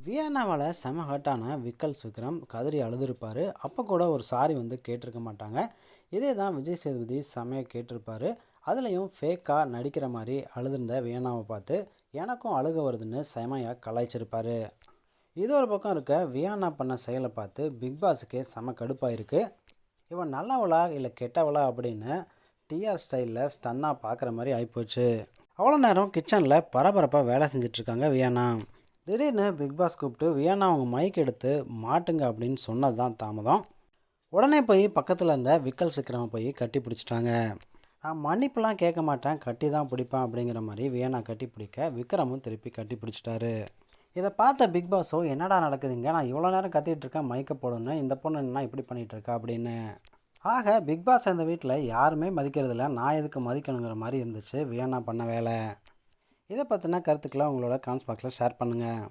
வியன்னாவால் செம ஹர்ட்டான விக்கல் விக்ரம் கதறி அழுதுருப்பார். அப்போ கூட ஒரு சாரி கேட்டிருக்க மாட்டாங்க. இதே தான் விஜய் சேதுபதி செமையாக கேட்டிருப்பாரு. அதுலேயும் ஃபேக்காக நடிக்கிற மாதிரி அழுதுருந்த வியன்னாவை பார்த்து எனக்கும் அழுக வருதுன்னு செமையாக கலாய்ச்சிருப்பாரு. இது ஒரு பக்கம் இருக்க, வியன்னா பண்ண செயலை பார்த்து பிக் பாஸுக்கே செம கடுப்பாயிருக்கு. இவன் நல்லவளா இல்லை கெட்டவளா அப்படின்னு டிஆர் ஸ்டைலில் ஸ்டன்னாக பார்க்குற மாதிரி ஆகிப்போச்சு. அவ்வளோ நேரம் கிச்சனில் பரபரப்பாக வேலை செஞ்சிட்ருக்காங்க வியன்னா. திடீர்னு பிக் பாஸ் கூப்பிட்டு வியன்னா அவங்க மைக் எடுத்து மாட்டுங்க அப்படின்னு சொன்னது தான் தாமதம். உடனே போய் பக்கத்தில் இருந்த விக்கல் விக்ரமை போய் கட்டி பிடிச்சிட்டாங்க. நான் மன்னிப்புலாம் கேட்க மாட்டேன், கட்டி தான் பிடிப்பேன் அப்படிங்கிற மாதிரி வியன்னா கட்டி பிடிக்க விக்ரமும் திருப்பி கட்டி பிடிச்சிட்டாரு. இதை பார்த்த பிக் பாஸோ என்னடா நடக்குதுங்க, நான் இவ்வளோ நேரம் கத்திட்டு இருக்கேன் மைக்கை போடணும், இந்த பொண்ணு என்ன இப்படி பண்ணிகிட்டு இருக்கா அப்படின்னு. ஆக பிக் பாஸ் இந்த வீட்டில் யாருமே மதிக்கிறதில்ல, நான் எதுக்கு மதிக்கணுங்கிற மாதிரி இருந்துச்சு வியன்னா பண்ண வேலை. இதை பற்றின கருத்துக்களை உங்களோட கமெண்ட்ஸ் பாக்ஸில் ஷேர் பண்ணுங்கள்.